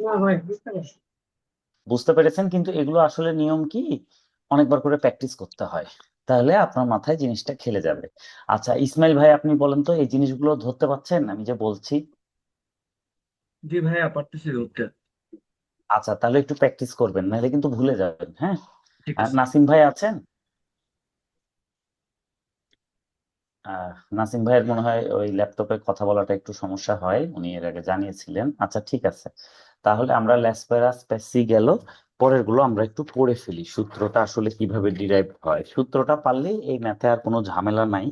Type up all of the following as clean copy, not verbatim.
না ভাই, বুঝতে পারছি। বুঝতে পেরেছেন, কিন্তু এগুলো আসলে নিয়ম কি, অনেকবার করে প্র্যাকটিস করতে হয়, তাহলে আপনার মাথায় জিনিসটা খেলে যাবে। আচ্ছা ইসমাইল ভাই, আপনি বলেন তো এই জিনিসগুলো ধরতে পারছেন আমি যে বলছি? জি ভাইয়া, পারতেছি ধরতে। আচ্ছা তাহলে একটু প্র্যাকটিস করবেন, নাহলে কিন্তু ভুলে যাবেন, হ্যাঁ। ঠিক আর আছে। নাসিম ভাই আছেন? নাসিম ভাইয়ের মনে হয় ওই ল্যাপটপে কথা বলাটা একটু সমস্যা হয়, উনি এর আগে জানিয়েছিলেন। আচ্ছা ঠিক আছে, তাহলে আমরা ল্যাসপেরাস পেসি গেল, পরের গুলো আমরা একটু পড়ে ফেলি, সূত্রটা আসলে কিভাবে ডিরাইভ হয়। সূত্রটা পারলেই এই ম্যাথে আর কোনো ঝামেলা নাই।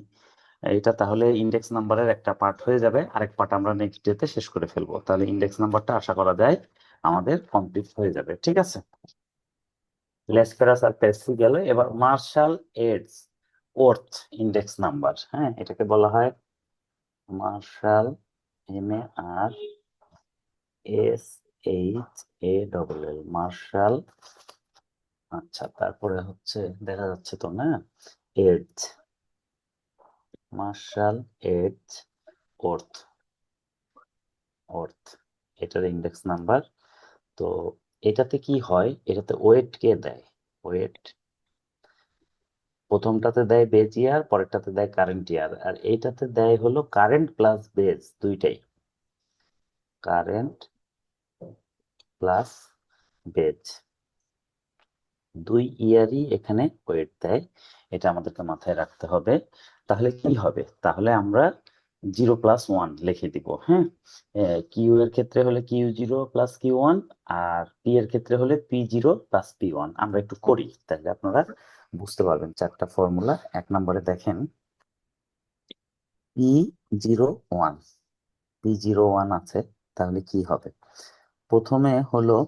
এটা তাহলে ইন্ডেক্স নাম্বারের একটা পার্ট হয়ে যাবে, আরেক পার্ট আমরা নেক্সট ডেতে শেষ করে ফেলবো, তাহলে ইন্ডেক্স নাম্বারটা আশা করা যায় আমাদের কমপ্লিট হয়ে যাবে। ঠিক আছে, লেসপেরাস আর পেসি গেল, এবার Marshall Edgeworth index number, হ্যাঁ এটাকে বলা হয় মার্শাল, MAR SHALL, মার্শাল। আচ্ছা তারপরে হচ্ছে, দেখা যাচ্ছে তো না, এডস, মার্শাল এডস ওর্থ, অর্থ, এটার ইন্ডেক্স নাম্বার। তো এটাতে কি হয়, এটাতে ওয়েট কে দেয়, ওয়েট প্রথমটাতে দেয় বেজ ইয়ার, পরেরটাতে দেয় কারেন্ট ইয়ার, আর এইটাতে দেয় হলো কারেন্ট প্লাস বেজ দুইটাই, কারেন্ট প্লাস বেজ দুই ইয়ারই এখানে ওয়েট দেয়। এটা আমাদেরকে মাথায় রাখতে হবে। তাহলে কি হবে, তাহলে আমরা 0+1 লিখে দিব, হ্যাঁ। কিউ এর ক্ষেত্রে হলে Q0+Q1, আর পি এর ক্ষেত্রে হলে P0+P1। আমরা একটু করি, তাহলে আপনারা বুঝতে পারবেন। চারটা ফর্মুলা, এক নম্বরে দেখেন P01, P01 আছে, তাহলে কি হবে, প্রথমে হলো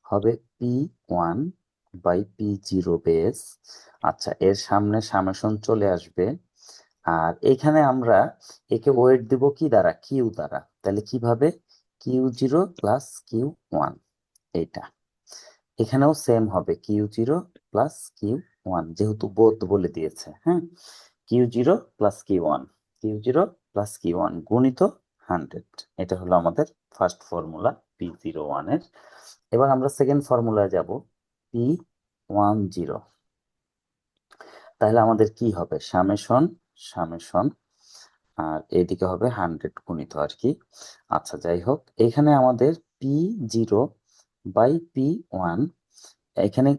হবে P1/P0 বেস। আচ্ছা এর সামনে সামেশন চলে আসবে, আর এখানে আমরা একে ওয়েট দিব কি দ্বারা, কিউ দ্বারা, তাহলে কিভাবে, Q0+Q1, এইটা এখানেও সেম হবে Q0+Q1, যেহেতু বোধ বলে দিয়েছে, হ্যাঁ। Q0+Q1, Q0+Q1 গুণিত 100, এটা হলো আমাদের ফার্স্ট ফর্মুলা P01 এর। এবার আমরা সেকেন্ড ফর্মুলায় যাব, P10, তাহলে আমাদের কি হবে, সামেশন সামেশন, আর এইদিকে হবে 100 গুণিত আর কি। আচ্ছা যাই হোক, এখানে আমাদের P0/P1, এখানে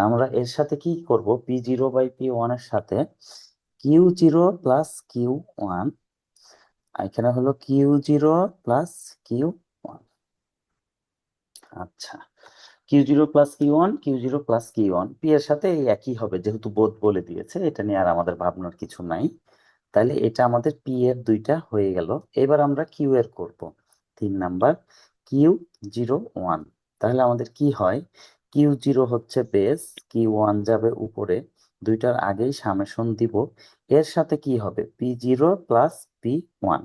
আমরা এর সাথে কি করব, P0/P1 এর সাথে Q0+Q1, এখানে হলো Q0+Q1। আচ্ছা, Q0+Q1, Q0+Q1 পি এর সাথে এই একই হবে, যেহেতু বোধ বলে দিয়েছে, এটা নিয়ে আর আমাদের ভাবনার কিছু নাই। তাহলে এটা আমাদের পি এর দুইটা হয়ে গেল। এবার আমরা কিউ এর করব, 3 নাম্বার Q01। তাহলে আমাদের কি হয়, Q0 হচ্ছে বেস, Q1 যাবে উপরে, দুইটার আগেই সামেশন দিব, এর সাথে কি হবে P0+P1,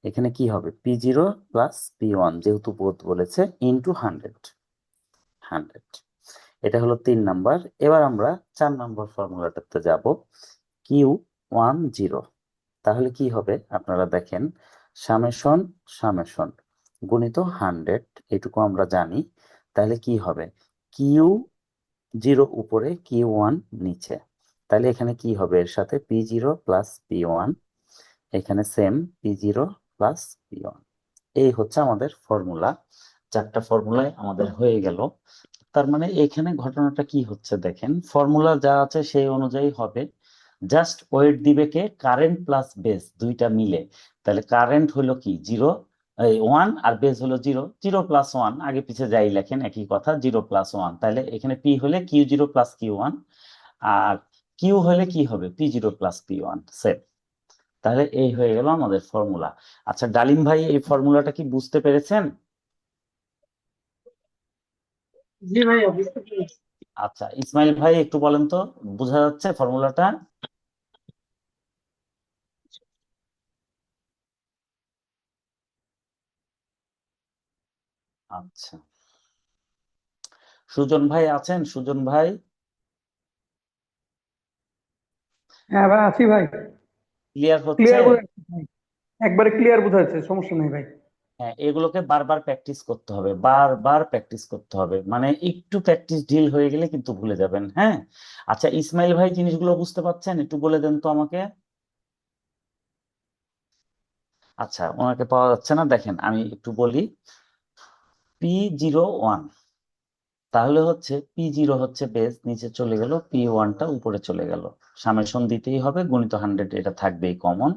এখানে কি হবে P0+P1, যেহেতু বোধ বলেছে, ইন্টু 100, 100। এটা হলো 3 নাম্বার। এবার আমরা 4 নম্বর ফর্মুলাটাতে যাব, Q10, তাহলে কি হবে আপনারা দেখেন, সামেশন সামেশন গুণিত 100, এটুকু আমরা জানি। তাহলে কি হবে, Q0 উপরে, Q1 নিচে, তাহলে এখানে কি হবে, এর সাথে P0+P1, এখানে সেম P0+P1। এই হচ্ছে আমাদের ফর্মুলা। চারটা ফর্মুলায় আমাদের হয়ে গেল। তার মানে এখানে ঘটনাটা কি হচ্ছে দেখেন, ফর্মুলা যা আছে সেই অনুযায়ী হবে, জাস্ট ওয়েট দিবে কে, কারেন্ট প্লাস বেস দুইটা মিলে। তাহলে কারেন্ট হলো কি 0, এই 1, আর বেস হলো 0, 0+1, আগে পিছে যাই লেখেন একই কথা, 0+1। তাহলে এখানে পি হলে Q0+Q1, আর কিউ হলে কি হবে P0+P1 সেট। তাহলে এই হয়ে গেল আমাদের ফর্মুলা। আচ্ছা ডালিম ভাই, এই ফর্মুলাটা কি বুঝতে পেরেছেন? জি ভাইয়া, বুঝতে পেরেছি। আচ্ছা ইসমাইল ভাই একটু বলেন তো, বোঝা যাচ্ছে ফর্মুলাটা? আচ্ছা, সুজন ভাই আছেন? সুজন ভাই হ্যাঁ ভাই, আছি ভাই। ক্লিয়ার হচ্ছে? ক্লিয়ার বোঝা যাচ্ছে ভাই, একবারে ক্লিয়ার বোঝা যাচ্ছে, সমস্যা নেই ভাই। হ্যাঁ, এগুলোকে বারবার প্র্যাকটিস করতে হবে, বারবার প্র্যাকটিস করতে হবে, মানে একটু প্র্যাকটিস ঢিল হয়ে গেলে কিন্তু ভুলে যাবেন। হ্যাঁ, আচ্ছা ইসমাইল ভাই জিনিসগুলো বুঝতে পারছেন? একটু বলে দেন তো আমাকে। আচ্ছা, ওনাকে পাওয়া যাচ্ছে না, দেখেন আমি একটু বলি। P01, তাহলে হচ্ছে P0 হচ্ছে বেস, নিচে চলে গেল, P1টা উপরে চলে গেল, সামেশন দিতেই হবে, গুণিত 100, এটা থাকবেই কমন।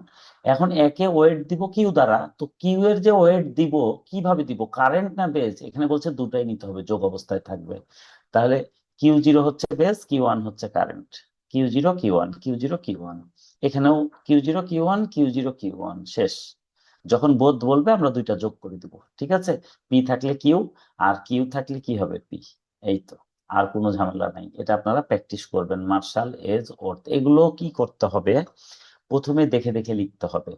এখন একে ওয়েট দিব কিউ দ্বারা, তো কিউ এর যে ওয়েট দিব কিভাবে দিব, কারেন্ট না বেস? এখানে বলছে দুটাই নিতে হবে, যোগ অবস্থায় থাকবে। তাহলে Q0 হচ্ছে বেস, Q1 হচ্ছে current. Q0 Q1, Q0 Q1, এখানেও Q0 Q1, Q0 Q1, শেষ। যখন বোধ বলবে আমরা দুইটা যোগ করে দিব, ঠিক আছে? পি থাকলে কিউ, আর কিউ থাকলে কি হবে পি। এই তো, আর কোনো ঝামেলা নাই। এটা আপনারা প্র্যাকটিস করবেন, মার্শাল, এজ, অর্থ, এগুলো কি করতে হবে, প্রথমে দেখে দেখে লিখতে হবে।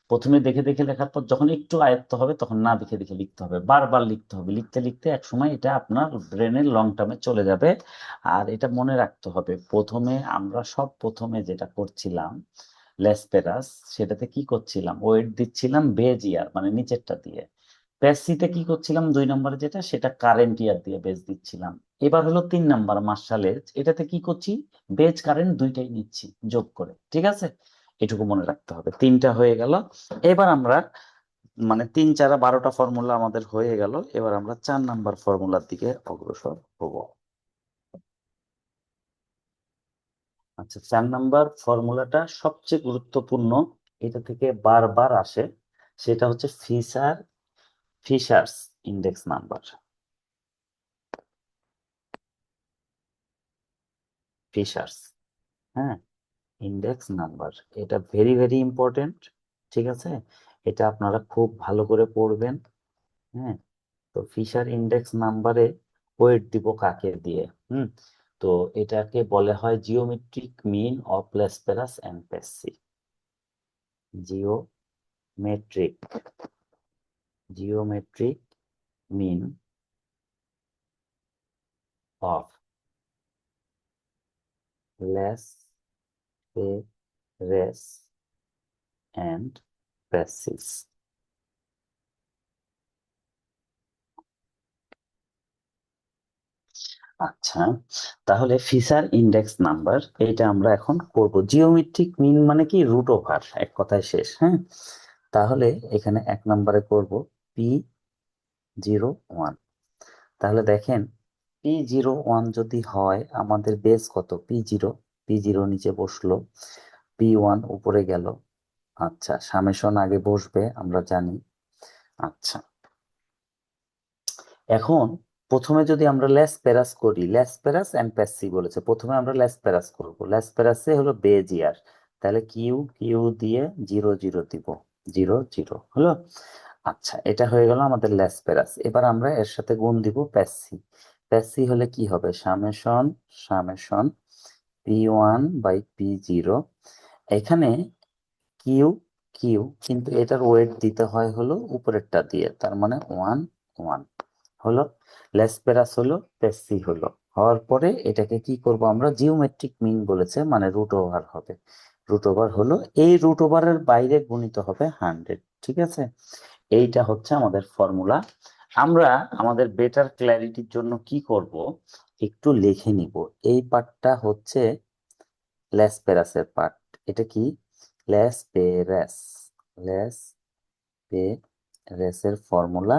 প্রথমে দেখে দেখে লেখার পর যখন একটু আয়ত্ত হবে তখন না দেখে দেখে লিখতে হবে, বারবার লিখতে হবে, লিখতে লিখতে এক সময় এটা আপনার ব্রেনের লং টার্মে চলে যাবে। আর এটা মনে রাখতে হবে, প্রথমে আমরা সব প্রথমে যেটা করছিলাম লেসপেরাস, সেটাতে কি করছিলাম, ওয়েট দিচ্ছিলাম বেজ ইয়ার মানে নিচেরটা দিয়ে। প্যাসিতে কি করছিলাম, 2 নম্বরে যেটা, সেটা কারেন্ট ইয়ার দিয়ে বেজ দিচ্ছিলাম। এবার হলো 3 নম্বর মার্শালের, এটাতে কি করছি, বেজ কারেন্ট দুইটাই নিচ্ছি যোগ করে, ঠিক আছে? এটুকু মনে রাখতে হবে। 3টা হয়ে গেল। এবার আমরা মানে 3 4 12টা ফর্মুলা আমাদের হয়ে গেল, এবার আমরা 4 নম্বর ফর্মুলার দিকে অগ্রসর হব। আচ্ছা, 4 নম্বর ফর্মুলাটা সবচেয়ে গুরুত্বপূর্ণ, এটা থেকে বারবার আসে, সেটা হচ্ছে ফিশার্স ইন্ডেক্স নাম্বার। ফিশার্স, হ্যাঁ, ইন্ডেক্স নাম্বার, এটা ভেরি ভেরি ইম্পর্টেন্ট, ঠিক আছে? এটা আপনারা খুব ভালো করে পড়বেন। হ্যাঁ, তো ফিশার ইন্ডেক্স নাম্বারে ওয়েট দিব কাকে দিয়ে? তো এটাকে বলে হয় geometric mean of Laspeyres and Paasche. Geometric geometric mean of Laspeyres and Paasche's. আচ্ছা, তাহলে ফিশার ইন্ডেক্স নাম্বার এটা আমরা এখন করব। জিওমেট্রিক মিন মানে কি, রুট ওভার, এক কথায় শেষ। হ্যাঁ, তাহলে এখানে 1 নম্বরে করব P01। তাহলে দেখেন, P01 যদি হয়, আমাদের বেস কত, P0, P0 নিচে বসলো, P1 উপরে গেল। আচ্ছা, সামেশন আগে বসবে আমরা জানি। আচ্ছা, এখন প্রথমে যদি আমরা ল্যাসপেরাস করি, ল্যাসপেরাস এন্ড পেসি বলেছে, প্রথমে আমরা ল্যাসপেরাস করব। ল্যাসপেরাসে হলো বেজ ইয়ার, তাহলে কিউ কিউ দিয়ে 0 0 দিব, 0 0 হলো। আচ্ছা, এটা হয়ে গেল আমাদের ল্যাসপেরাস। এবার আমরা এর সাথে গুণ দিব পেসি। পেসি হলে কি হবে, সামেশন সামেশন P1/P0। এখানে কিউ কিউ, কিন্তু এটার ওয়েট দিতে হয় হলো উপরেরটা দিয়ে, তার মানে 1 1 হলো। লেসপেরাস হলো, পেসি হলো, হওয়ার পরে এটাকে কি করব আমরা, জিওমেট্রিক মিন বলেছে মানে রুট ওভার হবে। রুট ওভার হলো, এই রুট ওভারের বাইরে গুণিত হবে 100, ঠিক আছে? এইটা হচ্ছে আমাদের ফর্মুলা। আমরা আমাদের বেটার ক্ল্যারিটির জন্য কি করব, একটু লিখে নিব। এই পার্টটা হচ্ছে ল্যাসপেরাসের পার্ট। এটা কি, ল্যাসপেরাস ল্যাসপেরাসের ফর্মুলা,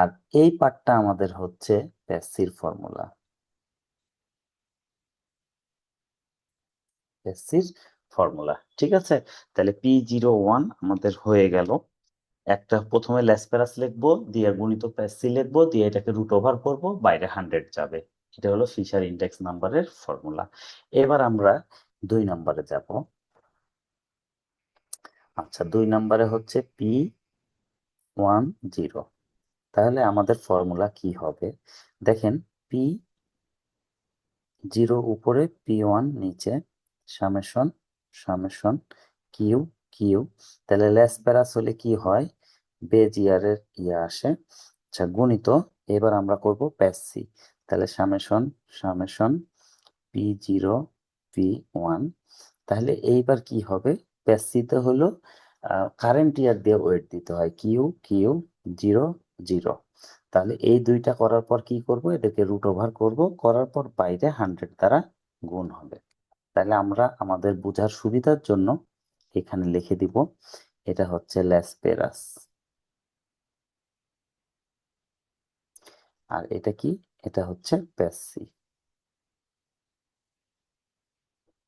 আর এই পার্টটা আমাদের হচ্ছে প্যাসির ফর্মুলা। প্যাসির ফর্মুলা, ঠিক আছে? তাহলে P01 আমাদের হয়ে গেল। একটা প্রথমে ল্যাসপেরাস লিখবো, দিয়ে গুণিত প্যাসি লিখবো, দিয়ে এটাকে রুট ওভার করবো, বাইরে 100 যাবে। এটা হলো ফিশার ইন্ডেক্স নাম্বারের ফর্মুলা। এবার আমরা 2 নম্বরে যাব। আচ্ছা, 2 নম্বরে হচ্ছে P10। তাহলে আমাদের ফর্মুলা কি হবে, দেখেন, P0 উপরে, P1 নিচে, সামেশন সামেশন কিউ কিউ। তাহলে ল্যাসপেরাস হলে কি হয়, বেজ ইয়ারের আসে। আচ্ছা, গুণিত, এবার আমরা করব প্যাসি, তাহলে সামেশন সামেশন P0 P1। তাহলে এইবার কি হবে, প্যাসিতে হলো কারেন্ট ইয়ার দিয়ে ওয়েট দিতে হয়, কিউ কিউ 0 0। তাহলে এই দুইটা করার পর কি করব, এদেরকে রুট ওভার করব, করার পর বাইরে 100 দ্বারা গুণ হবে। তাহলে আমরা আমাদের বোঝার সুবিধার জন্য এখানে লিখে দিব এটা হচ্ছে ল্যাসপেরাস, আর এটা কি, এটা হচ্ছে প্যাসি।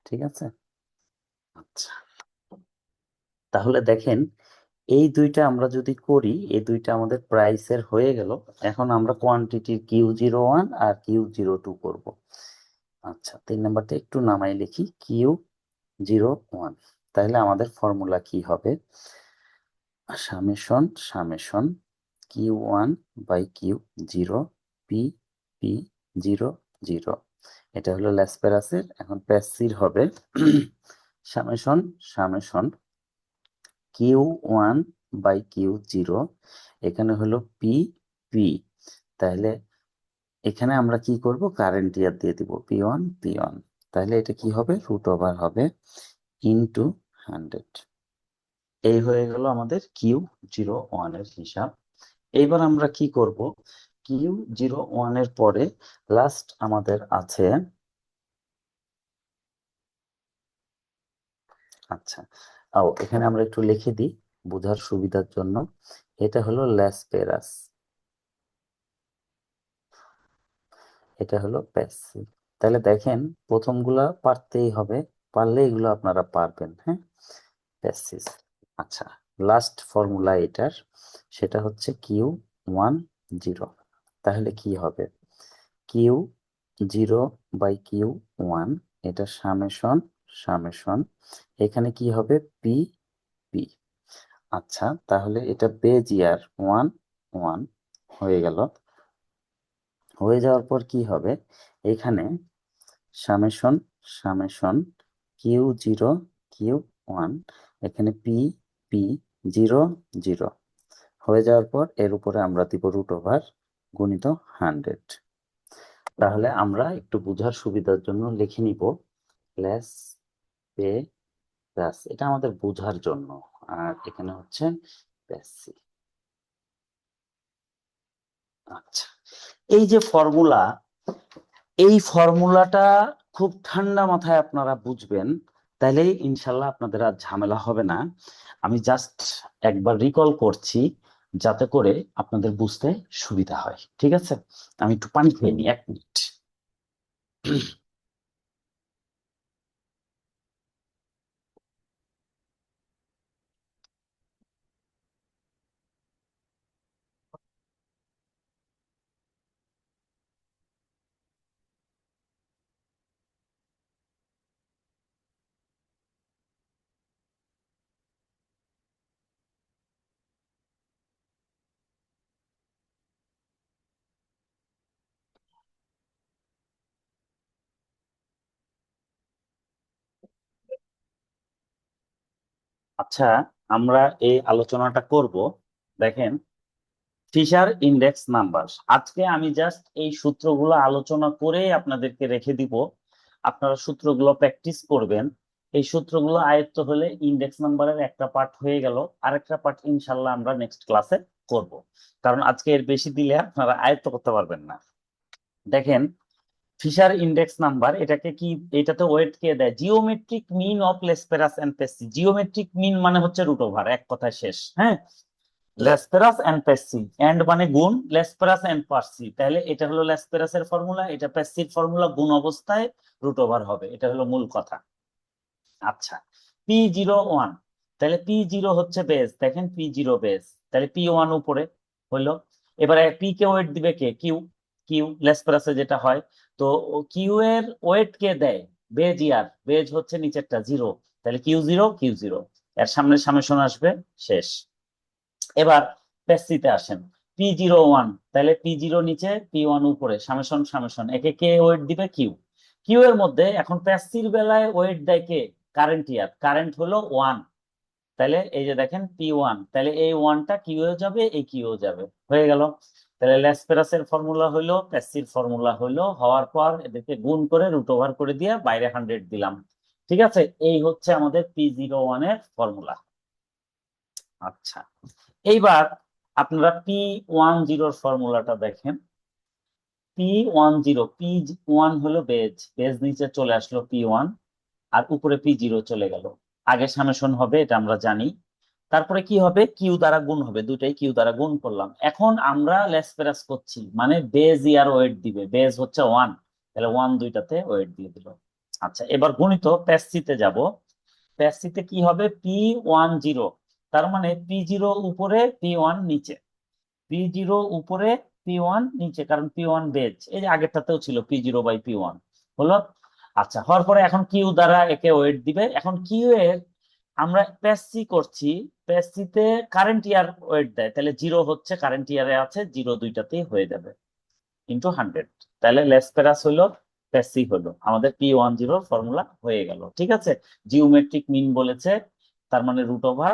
ঠিক আছে, আচ্ছা। তাহলে দেখেন এই দুইটা আমরা যদি করি, এই দুইটা আমাদের প্রাইসের হয়ে গেল। এখন আমরা কোয়ান্টিটির Q01 আর Q02 করব। আচ্ছা, 3 নাম্বারটা একটু নামাই লিখি, Q01। তাহলে আমাদের ফর্মুলা কি হবে, summation summation Q1 by Q0 P P 0 0। এটা হলো ল্যাসপেরাসের। এখন প্যাসির হবে summation summation Q1 by Q0, এখানে হলো পি পি। তাহলে এখানে আমরা কি করব, কারেন্ট ইয়ার দিয়ে দিব P1 P1। তাহলে এটা কি হবে, রুট ওভার হবে ইনটু 100। এই হয়ে গেল আমাদের Q01 এর হিসাব। এইবার আমরা কি করব, Q01 এর পরে লাস্ট আমাদের আছে, আচ্ছা, এখানে আমরা একটু লিখে দিই বোঝার সুবিধার জন্য, এটা হলো ল্যাসপেরাস, এটা হলো প্যাসিভ। তাহলে দেখেন প্রথমগুলা পারতেই হবে, পারলে এগুলো আপনারা পারবেন, হ্যাঁ, প্যাসিভ। আচ্ছা, লাস্ট ফর্মুলা এটার, সেটা হচ্ছে Q10। তাহলে কি হবে, Q0 বাই Q1, এটা সামেশন সামেশন, এখানে কি হবে পি পি। আচ্ছা, তাহলে এটা বেজ ইয়ার 1 1 হয়ে গেল। হয়ে যাওয়ার পর কি হবে, এখানে সামেশন সামেশন Q0 Q1, এখানে পি পি 0 0 হয়ে যাওয়ার পর এর উপরে আমরা দিব রুট ওভার গুণিত 100। তাহলে আমরা একটু বোঝার সুবিধার জন্য লিখে নিব লেস পে প্লাস, এটা আমাদের বোঝার জন্য। আর এখানে হচ্ছে প্যাসি। আচ্ছা, এই যে ফর্মুলা, এই ফর্মুলাটা খুব ঠান্ডা মাথায় আপনারা বুঝবেন, তাহলে ইনশাল্লাহ আপনাদের আর ঝামেলা হবে না। আমি জাস্ট একবার রিকল করছি যাতে করে আপনাদের বুঝতে সুবিধা হয়। ঠিক আছে, আমি একটু পানি খেয়ে নিই, 1 মিনিট। আচ্ছা, আমরা এই আলোচনাটা করব, দেখেন, ফিশার ইন্ডেক্স নাম্বার। আজকে আমি জাস্ট এই সূত্রগুলো আলোচনা করে আপনাদেরকে রেখে দিব, আপনারা সূত্রগুলো প্র্যাকটিস করবেন। এই সূত্রগুলো আয়ত্ত হলে ইন্ডেক্স নাম্বারের একটা পার্ট হয়ে গেল, আরেকটা পার্ট ইনশাল্লাহ আমরা নেক্সট ক্লাসে করব, কারণ আজকে এর বেশি দিলে আপনারা আয়ত্ত করতে পারবেন না। দেখেন, ফিশার ইন্ডেক্স নাম্বার, এটাকে কি, এটাতে ওয়েট কে দেয়, geometric mean of Laspeyres and Paasche. Geometric mean মানে হচ্ছে রুট ওভার, এক কথায় শেষ, হ্যাঁ। লেসপেরাস এন্ড পেসি, এন্ড মানে গুণ, লেসপেরাস এন্ড পার্সি, তাহলে এটা হলো লেসপেরাসের ফর্মুলা, এটা পেসির ফর্মুলা, গুণ অবস্থায় রুট ওভার হবে, এটা হলো মূল কথা। আচ্ছা, P01, তাহলে P0 হচ্ছে বেস, দেখেন P0 বেস, তাহলে P1 উপরে হইলো। এবারে পি কে ওয়েট দিবে কে, কিউ, কিউ লেসপেরাসে যেটা হয়। তো কিউ এর ওয়েট কে দেয়, বেজ ইয়ার, বেজ হচ্ছে নিচেরটা 0, তাহলে Q0 এর সামনে সামেশন আসবে, শেষ। এবার প্যাসিতে আসেন, P01, তাহলে P0 নিচে P1 উপরে, সামেশন সামেশন, একে কে ওয়েট দিবে, কিউ। কিউ এর মধ্যে এখন প্যাসির বেলায় ওয়েট দেয় কে, কারেন্ট ইয়ার, কারেন্ট হলো 1। তাহলে এই যে দেখেন P1, তাহলে এই 1টা কিউ এ যাবে, এই কিউ এ যাবে, হয়ে গেল। তাহলে ল্যাসপেরাসের ফর্মুলা হইলো, প্যাসির ফর্মুলা হইলো, হওয়ার পর এদেরকে গুণ করে রুট ওভার করে দিয়ে বাইরে 100 দিলাম। ঠিক আছে, এই হচ্ছে আমাদের P01 এর ফর্মুলা। আচ্ছা, এইবার আপনারা P10 ফর্মুলাটা দেখেন। P10 হলো বেজ, বেজ নিচে চলে আসলো P1, আর উপরে P0 চলে গেল। আগে সামেশন হবে, এটা আমরা জানি। তারপরে কি হবে, কিউ দ্বারা গুণ হবে, দুটাই কিউ দ্বারা গুণ করলাম। এখন আমরা লেসপেরাস করছি, মানে বেজ ইয়ার ওয়েট দিবে, বেজ হচ্ছে 1, তাহলে 1 দুইটাতে ওয়েট দিয়ে দিল। আচ্ছা, এবার গণিত প্যাসিতে যাব। প্যাসিতে কি হবে, P10, তার মানে P0 উপরে P1 নিচে, P0 উপরে P1 নিচে, কারণ P1 বেজ, এই যে আগেরটাতেও ছিল P0/P1 হলো। আচ্ছা, হওয়ার পরে এখন কিউ দ্বারা একে ওয়েট দিবে। এখন কিউ এর আমরা প্যাসি করছি, প্যাসিতে কারেন্ট ইয়ার ওয়েট দেয়, তাহলে 0 হচ্ছে কারেন্ট ইয়ারে আছে, 0 দুইটাতেই হয়ে যাবে, ইন্টু 100। তাহলে লেসপেরাস হলো, প্যাসি হলো, আমাদের P10 ফর্মুলা হয়ে গেল। ঠিক আছে, জিওমেট্রিক মিন বলেছে, তার মানে √,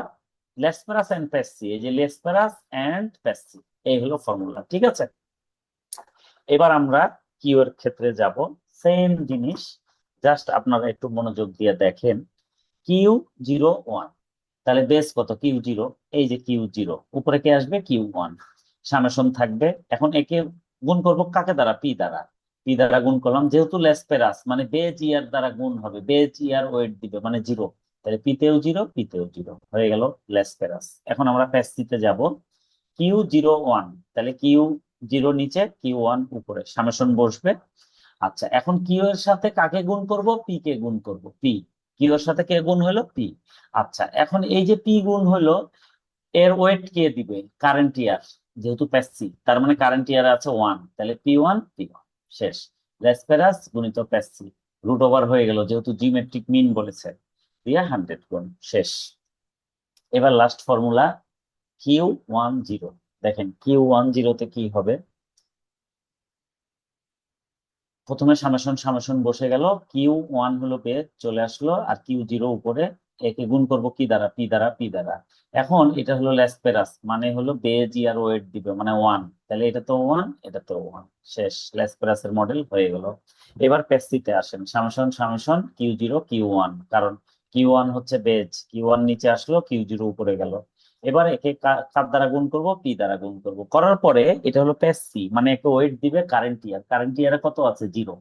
লেসপেরাস এন্ড প্যাসি, এই যে লেসপেরাস এন্ড প্যাসি, এই হলো ফর্মুলা। ঠিক আছে, এবার আমরা কিউ এর ক্ষেত্রে যাব, সেম জিনিস, জাস্ট আপনারা একটু মনোযোগ দিয়ে দেখেন। Q01, তাহলে বেস কত, Q0, এই যে Q0, উপরে কে আসবে, Q1, সামেশন থাকবে। এখন একে গুণ করব কাকে দ্বারা, পি দ্বারা, পি দ্বারা গুণ করলাম, যেহেতু লেসপেরাস মানে বেজ ইয়ার দ্বারা গুণ হবে, বেজ ইয়ার ওয়েট দিবে মানে 0, তাহলে পিতেও 0, পিতেও 0 হয়ে গেল লেসপেরাস। এখন আমরা প্যাসিতে যাব, Q01, তাহলে Q0 নিচে, Q1 উপরে, সামেশন বসবে। আচ্ছা, এখন কিউ এর সাথে কাকে গুণ করব, পি কে গুণ করব, পি, কিউ এর সাথে কে গুণ হলো, পি। আচ্ছা, এখন এই যে পি গুণ হলো, এর ওয়েট কে দিবে, কারেন্ট ইয়ার, যেহেতু প্যাসি তার মানে কারেন্ট ইয়ার আছে 1, তাহলে P1 শেষ, লেসপেরাস গুণিত প্যাসি, √, হয়ে গেল, যেহেতু জিওমেট্রিক মিন বলেছে, দিয়ে 100 গুণ, শেষ। এবার লাস্ট ফর্মুলা Q10, দেখেন Q10 তে কি হবে, প্রথমে সামেশন সামেশন বসে গেল, Q1 হলো বেজ চলে আসলো, আর Q0 উপরে, একে গুণ করব কি দ্বারা, পি দ্বারা, পি দ্বারা। এখন এটা হলো লেসপেরাস, মানে হলো বেজ ইয়ার ওয়েট দিবে মানে 1, তাহলে এটা তো 1, এটা তো 1, শেষ, লেসপেরাসের মডেল হয়ে গেল। এবার প্যাসিতে আসেন, সামেশন সামেশন Q0 Q1, কারণ Q1 হচ্ছে বেজ, Q1 নিচে আসলো, Q0 উপরে গেল। এবার একে কার দ্বারা গুণ করব, পি দ্বারা গুণ করব, করার পরে এটা হলো প্যাসি, মানে একে ওয়েট দিবে কারেন্ট ইয়ার, কারেন্ট ইয়ারে কত আছে, 0,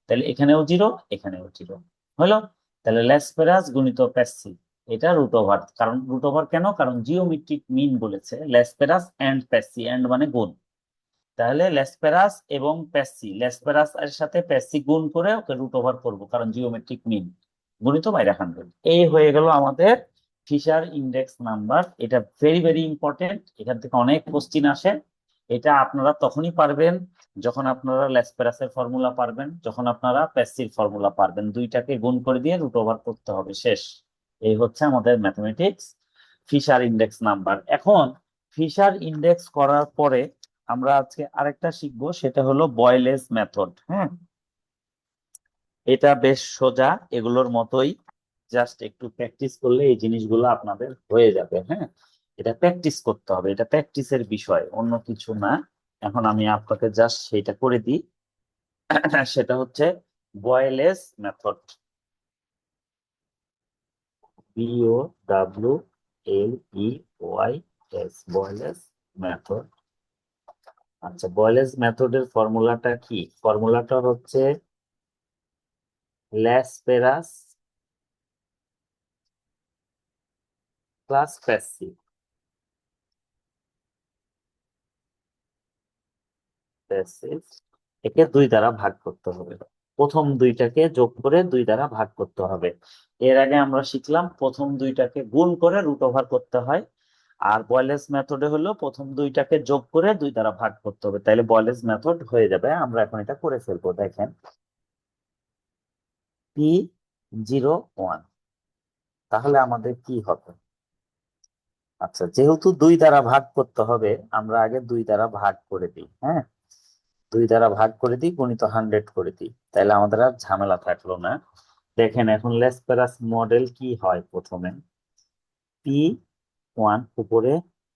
তাহলে এখানেও 0, এখানেও 0 হলো। তাহলে লেসপেরাস গুণিত প্যাসি, এটা √, কারণ √, কেন, কারণ জিওমেট্রিক মিন বলেছে লেসপেরাস এন্ড প্যাসি, এন্ড মানে গুণ, তাহলে লেসপেরাস এবং প্যাসি, লেসপেরাস এর সাথে প্যাসি গুণ করে ওকে √, করবো, কারণ জিওমেট্রিক মিন, গুণিত বাইরে 100। এই হয়ে গেল আমাদের ফিশার ইন্ডেক্স নাম্বার। এটা ভেরি ভেরি ইম্পর্টেন্ট, এখান থেকে অনেক কোশ্চিন আসে। এটা আপনারা তখনই পারবেন যখন আপনারা লেসপেরাসের ফর্মুলা পারবেন, যখন আপনারা প্যাসির ফর্মুলা পারবেন, দুইটাকে গুণ করে দিয়ে √, করতে হবে, শেষ। এই হচ্ছে আমাদের ম্যাথমেটিক্স ফিশার ইন্ডেক্স নাম্বার। এখন ফিশার ইন্ডেক্স করার পরে আমরা আজকে আরেকটা শিখবো, সেটা হলো বয়েলেস মেথড। হ্যাঁ, এটা বেশ সোজা, এগুলোর মতোই, জাস্ট একটু প্র্যাকটিস করলে এই জিনিসগুলো আপনাদের হয়ে যাবে। হ্যাঁ, এটা প্র্যাকটিস করতে হবে, এটা প্র্যাকটিসের বিষয়, অন্য কিছু না। এখন আমি আপনাকে জাস্ট সেটা করে দিই, সেটা হচ্ছে বয়েলেস মেথড, BOWLES, বয়েলেস মেথড। আচ্ছা, বয়েলেস মেথডের ফর্মুলাটা কি, ফর্মুলাটা হচ্ছে ল্যাসপেরাস প্লাস প্যাসি, প্যাসিভ, একে 2 দ্বারা ভাগ করতে হবে, প্রথম দুইটাকে যোগ করে 2 দ্বারা ভাগ করতে হবে। এর আগে আমরা শিখলাম প্রথম দুইটাকে গুণ করে √, করতে হয়, আর বয়েলেস মেথডে হলো প্রথম দুইটাকে যোগ করে 2 দ্বারা ভাগ করতে হবে, তাইলে বয়েলেস মেথড হয়ে যাবে। আমরা এখন এটা করে ফেলবো, দেখেন P01, তাহলে আমাদের কি হবে। আচ্ছা, যেহেতু 2 দ্বারা ভাগ করতে হবে, আমরা আগে 2 দ্বারা ভাগ করে দিই। হ্যাঁ, 2 দ্বারা ভাগ করে দিই, গুণিত 100 করে দিই, তাহলে আমাদের আর ঝামেলা থাকলো না। দেখেন এখন লেসপেরাস মডেল কি হয়, প্রথমে P1 উপরে,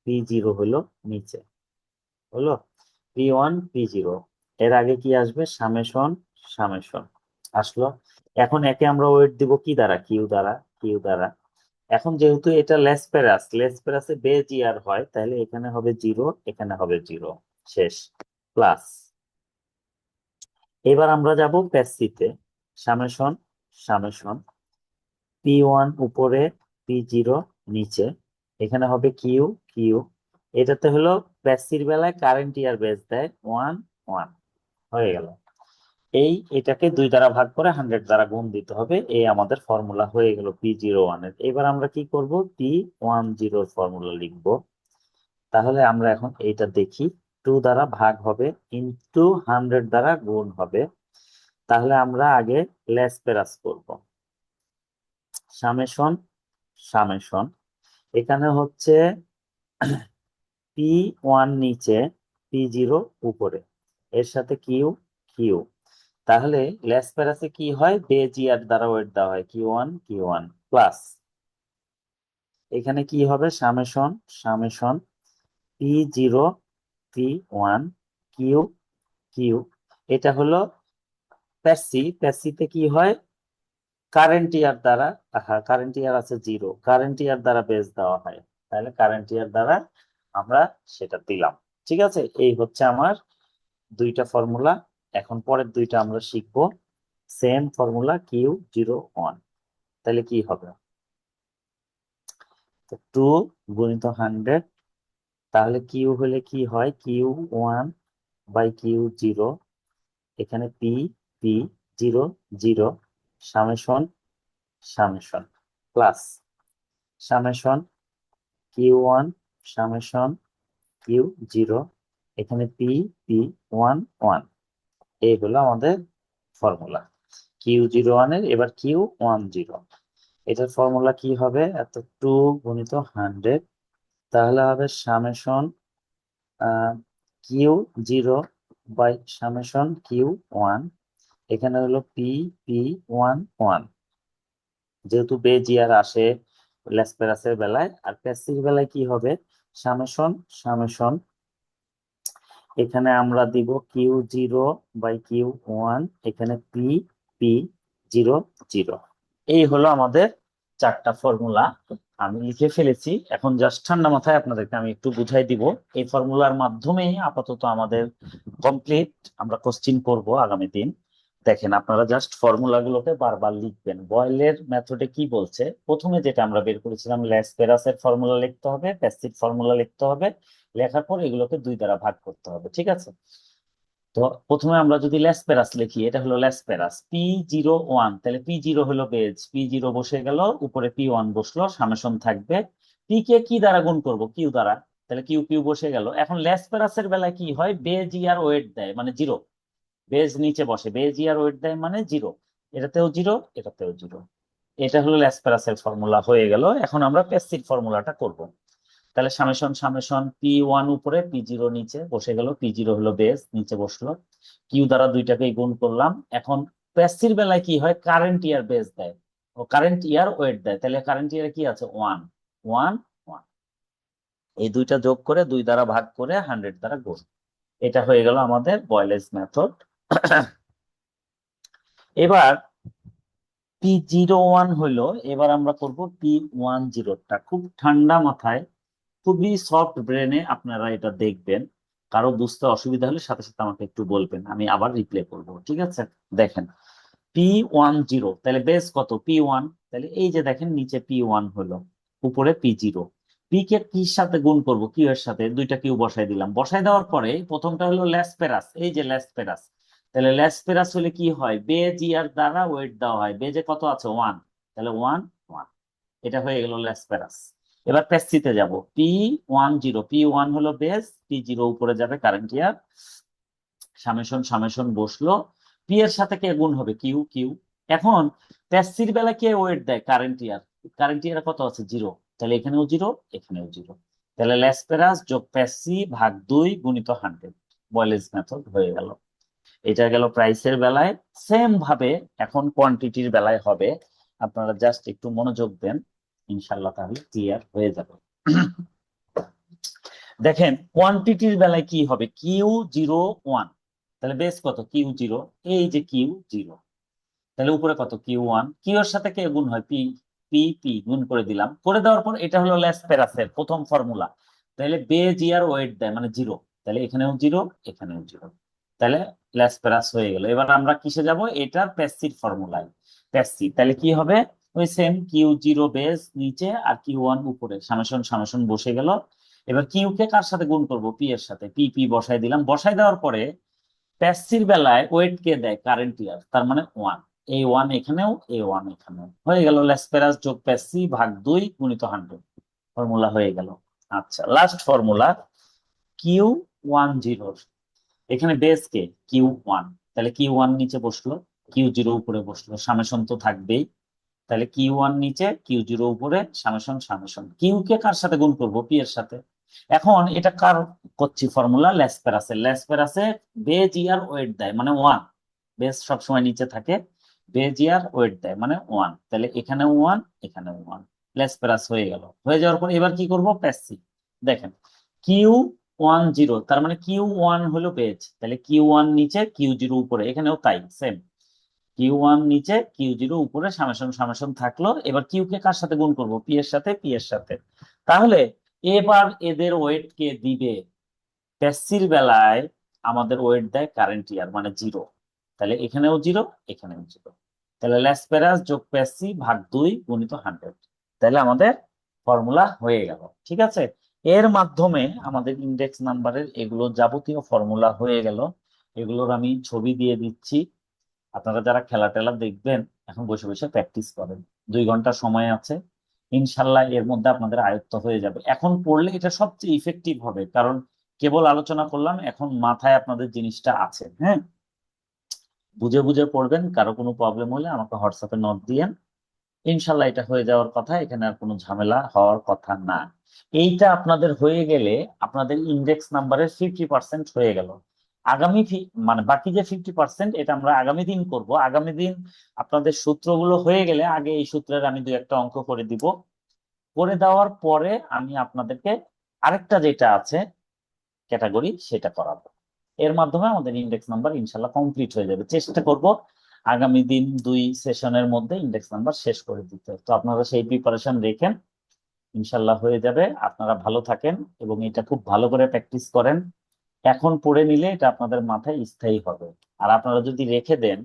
P0 হলো নিচে, হলো P1 P0, এর আগে কি আসবে, সামেশন সামেশন আসলো। এখন একে আমরা ওয়েট দিব কি দ্বারা, কিউ দ্বারা, কিউ দ্বারা, এখন যেহেতু এটা লেসপেরাসে বেজ ইয়ার হয়, তাহলে এখানে হবে 0, এখানে হবে 0, শেষ, প্লাস। এবার আমরা যাব প্যাসিতে। সামেশন সামেশন P1 উপরে, P0 নিচে, এখানে হবে কিউ কিউ। এটাতে হলো প্যাসির বেলায় কারেন্ট ইয়ার বেজ দেয় 1 1, হয়ে গেল। এটাকে 2 দ্বারা ভাগ করে 100 দ্বারা গুণ দিতে হবে, এই আমাদের ফর্মুলা হয়ে গেল P01 এর। এবার আমরা কি করব, P10 ফর্মুলা লিখব। তাহলে আমরা এখন এইটা দেখি, 2 দ্বারা ভাগ হবে, ইনটু 100 দ্বারা গুণ হবে। তাহলে আমরা আগে লেসপেরাস করব। সামেশন সামেশন এখানে হচ্ছে P1 নিচে, P0 উপরে, এর সাথে কিউ কিউ। তাহলে লেসপেরাসে কি হয়, বেজ ইয়ার দ্বারা ওয়েট দেওয়া হয় Q1 প্লাস, এখানে কি হবে, summation summation P0 P1 Q Q. এটা হলো প্যাসিতে কি হয়, কারেন্ট ইয়ার দ্বারা, কারেন্ট ইয়ার আছে 0, কারেন্ট ইয়ার দ্বারা বেজ দেওয়া হয়, তাহলে কারেন্ট ইয়ার দ্বারা আমরা সেটা দিলাম। ঠিক আছে, এই হচ্ছে আমার 2টা ফর্মুলা। এখন পরের 2টা আমরা শিখবো। সেম ফর্মুলা Q01, তাহলে কি হবে, 2 গুণিত 100, তাহলে কিউ হলে কি হয়, Q1 বাই Q0, এখানে P P 0 0, summation summation plus summation Q1 summation Q0, এখানে পি 1 1। এই হলো আমাদের ফর্মুলা Q01 এর। এবার Q10, এটার ফর্মুলা কি হবে, এত 2 গুণিত 100, তাহলে হবে summation Q0 by summation Q1, এখানে হলো P1 1। যেহেতু বেজ ইয়ার আসে লেসপেরাসের বেলায়, আর প্যাসিভ বেলায় কি হবে, সামেশন সামেশন, এখানে আমরা দিব Q0 বাই Q1, এখানে P0 0। এই হলো আমাদের 4টা ফর্মুলা, আমি লিখে ফেলেছি। এখন জাস্ট ঠান্ডা মাথায় আপনাদেরকে আমি একটু বুঝাই দিব। এই ফর্মুলার মাধ্যমেই আপাতত আমাদের কমপ্লিট, আমরা কোশ্চিন করব আগামী দিন। দেখেন, আপনারা জাস্ট ফর্মুলা গুলোকে বারবার লিখবেন। বয়েলের মেথডে কি বলছে, প্রথমে যেটা আমরা বের করেছিলাম, ল্যাসপেরাসের ফর্মুলা লিখতে হবে, প্যাসিভ ফর্মুলা লিখতে হবে, লেখার পর এগুলোকে 2 দ্বারা ভাগ করতে হবে। ঠিক আছে, তো প্রথমে আমরা যদি ল্যাসপেরাস লিখি, এটা হলো ল্যাসপেরাস P01, তাহলে P0 হলো বেজ, P0 বসে গেল, উপরে P1 বসলো, সামেশন থাকবে। পি কে কি দ্বারা গুণ করব, কিউ দ্বারা, তাহলে কিউ কিউ বসে গেল। এখন ল্যাসপেরাসের বেলায় কি হয়, বেজ ইয়ার ওয়েট দেয় মানে 0, বেজ নিচে বসে, বেজ ইয়ার ওয়েট দেয় মানে 0, এটাতেও 0 এটাতেও 0। এটা হলো ল্যাসপেরাসের ফর্মুলা হয়ে গেল। এখন আমরা প্যাসিভ ফর্মুলাটা করব। তাহলে সামেশন সামেশন P1 উপরে, P0 নিচে বসে গেল, P0 হলো বেস, নিচে বসলো, কিউ দ্বারা 2টাকেই গুণ করলাম। এখন প্যাসির বেলায় কি হয়, কারেন্ট ইয়ার বেস দেয় ও কারেন্ট ইয়ার ওয়েট দেয়, তাহলে কারেন্ট ইয়ারে কি আছে, 1 1 1। এই 2টা যোগ করে 2 দ্বারা ভাগ করে 100 দ্বারা গুণ, এটা হয়ে গেল আমাদের বয়েলেজ মেথড। এবার P01 হলো, এবার আমরা করব P10টা। খুব ঠান্ডা মাথায়, খুবই সফট ব্রেনে আপনারা এটা দেখবেন। কারো বুঝতে অসুবিধা হলে সাথে সাথে আমাকে একটু বলবেন, আমি আবার রিপ্লে করব। ঠিক আছে, দেখেন P10, তাহলে বেস কত, P1, তাহলে এই যে দেখেন নিচে P1 হলো, উপরে P0। পি কে কির সাথে গুণ করব, কিউ এর সাথে, 2টা কিউ বসাই দিলাম। বসাই দেওয়ার পরে প্রথমটা হলো ল্যাসপেরাস, এই যে ল্যাসপেরাস, তাহলে ল্যাসপেরাস হলে কি হয়, বেজ ইয়ার দ্বারা ওয়েট দেওয়া হয়, বেজে কত আছে 1, তাহলে 1 1। এটা হয়ে গেল ল্যাসপেরাস। এবার প্যাসিতে যাব, P10 হলো বেস, P0 উপরে যাবে কারেন্ট ইয়ার, সামেশন সামেশন বসলো, পি এর সাথে কে গুণ হবে, কিউ কিউ। এখন প্যাসির বেলা কে ওয়েট দেয়, কারেন্ট ইয়ার, কারেন্ট ইয়ার কত আছে 0, তাহলে এখানেও 0 এখানেও 0, তাহলে ল্যাসপেরাস যোগ প্যাসি ভাগ 2 গুণিত 100, বয়েলেজ মেথড হয়ে গেল। এটা গেল প্রাইসের বেলায়। সেম ভাবে এখন কোয়ান্টিটির বেলায় হবে, আপনারা জাস্ট একটু মনোযোগ দেন, ইনশাল্লাহ তাহলে ক্লিয়ার হয়ে যাবে। দেখেন কোয়ান্টিটির বেলায় কি হবে, Q01, তাহলে বেস কত, Q0, এই যে Q0, তাহলে উপরে কত Q1, কিউ এর সাথে কে গুণ হয়, পি পি পি গুণ করে দিলাম, করে দেওয়ার পর এটা হলো ল্যাসপেরাসের প্রথম ফর্মুলা। তাহলে বেজ ইয়ার ওয়েট দেয় মানে জিরো, তাহলে এখানেও জিরো, এখানেও জিরো, তাহলে ল্যাসপেরাস হয়ে গেল। এবার আমরা কিসে যাব, এটার প্যাসির ফর্মুলায়। প্যাসি তাহলে কি হবে, ওই সেম কিউ জিরো বেজ নিচে আর কিউ ওয়ান উপরে, সামেশন সামেশন বসে গেল। এবার কিউ কে কার সাথে গুণ করব, পি এর সাথে, পি পি বসাই দিলাম। বসাই দেওয়ার পরে প্যাসির বেলায় ওয়েট কে দেয়, কারেন্ট ইয়ার, তার মানে ওয়ান। এই ওয়ান এখানেও, এই ওয়ান এখানেও, হয়ে গেল ল্যাসপেরাস যোগ প্যাসি ভাগ 2 গুণিত 100, ফর্মুলা হয়ে গেল। আচ্ছা, লাস্ট ফর্মুলা কিউ ওয়ান জিরোর, এখানে বেস কে কিউ ওয়ান, তাহলে কিউ ওয়ান নিচে বসলো, কিউ জিরো উপরে বসলো, সামেশন তো থাকবেই। তাহলে কিউ ওয়ান নিচে, কিউ জিরো উপরে, সামেশন সামেশন। কিউ কে কার সাথে গুণ করবো, পি এর সাথে। এখন এটা কার করছি, ফর্মুলা ল্যাসপেরাসে। ল্যাসপেরাসে বেজ ইয়ার ওয়েট দেয় মানে ওয়ান, বেজ সবসময় নিচে থাকে, বেজ ইয়ার ওয়েট দেয় মানে ওয়ান, তাহলে এখানে ওয়ান, এখানে ওয়ান, ল্যাসপেরাস হয়ে গেল। হয়ে যাওয়ার পর এবার কি করব, প্যাসি। দেখেন কিউ ওয়ান জিরো, তার মানে কিউ ওয়ান হলো বেজ, তাহলে কিউ ওয়ান নিচে, কিউ জিরো উপরে, এখানেও তাই সেম, কিউ ওয়ান নিচে, কিউ জিরো উপরে, সামেশন সামেশন থাকলো। এবার কিউ কে কার সাথে গুণ করব, পি এর সাথে, পি এর সাথে। তাহলে এবার এদের ওয়েট কে দিবে, প্যাসির বেলায় আমাদের ওয়েট দেয় কারেন্ট ইয়ার মানে জিরো, তাহলে এখানেও জিরো, এখানেও জিরো, তাহলে ল্যাসপেরাস যোগ প্যাসি ভাগ 2 গুণিত 100, তাহলে আমাদের ফর্মুলা হয়ে গেল। ঠিক আছে, এর মাধ্যমে আমাদের ইন্ডেক্স নাম্বারের এগুলো যাবতীয় ফর্মুলা হয়ে গেল। এগুলোর আমি ছবি দিয়ে দিচ্ছি, আপনারা যারা খেলা টেলা দেখবেন এখন বসে বসে প্র্যাকটিস করেন, 2 ঘন্টা সময় আছে, ইনশাল্লাহ এর মধ্যে আপনাদের আয়ত্ত হয়ে যাবে। এখন পড়লে এটা সবচেয়ে ইফেক্টিভ হবে, কারণ কেবল আলোচনা করলাম, এখন মাথায় আপনাদের জিনিসটা আছে। হ্যাঁ, বুঝে বুঝে পড়বেন, কারো কোনো প্রবলেম হলে আমাকে হোয়াটসঅ্যাপে নোট দিয়েন, ইনশাল্লাহ এটা হয়ে যাওয়ার কথা, এখানে আর কোনো ঝামেলা হওয়ার কথা না। এইটা আপনাদের হয়ে গেলে আপনাদের ইন্ডেক্স নাম্বারের 50% হয়ে গেল। আগামী মানে বাকি যে 50% এটা আমরা আগামী দিন করব। আগামী দিন আপনাদের সূত্রগুলো হয়ে গেলে আগে এই সূত্রের আমি 2-1টা অঙ্ক করে দিব, করে দেওয়ার পরে আমি আপনাদেরকে আরেকটা যেটা আছে ক্যাটাগরি সেটা করাবো। এর মাধ্যমে আমাদের ইন্ডেক্স নাম্বার ইনশাল্লাহ কমপ্লিট হয়ে যাবে। চেষ্টা করব আগামী দিন 2 সেশনের মধ্যে ইন্ডেক্স নাম্বার শেষ করে দিতে। তো আপনারা সেই প্রিপারেশন রেখেন, ইনশাল্লাহ হয়ে যাবে। আপনারা ভালো থাকেন এবং এটা খুব ভালো করে প্র্যাকটিস করেন। এখন পড়ে নিলে এটা আপনাদের মাথায় স্থায়ী হবে, আর আপনারা যদি রেখে দেন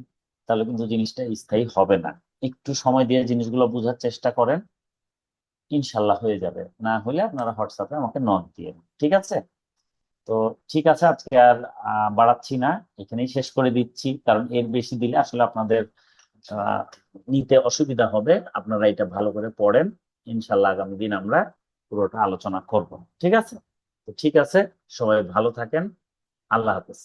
তাহলে কিন্তু জিনিসটা স্থায়ী হবে না। একটু সময় দিয়ে জিনিসগুলো বোঝার চেষ্টা করেন, ইনশাল্লাহ হয়ে যাবে। না হলে আপনারা হোয়াটসঅ্যাপে আমাকে নক দিয়ে, ঠিক আছে? তো ঠিক আছে, আজকে আর বাড়াচ্ছি না, এখানেই শেষ করে দিচ্ছি, কারণ এর বেশি দিলে আসলে আপনাদের আহ, নিতে অসুবিধা হবে। আপনারা এটা ভালো করে পড়েন, ইনশাল্লাহ আগামী দিন আমরা পুরোটা আলোচনা করব। ঠিক আছে? তো ঠিক আছে, সবাই ভালো থাকেন, আল্লাহ হাফেজ।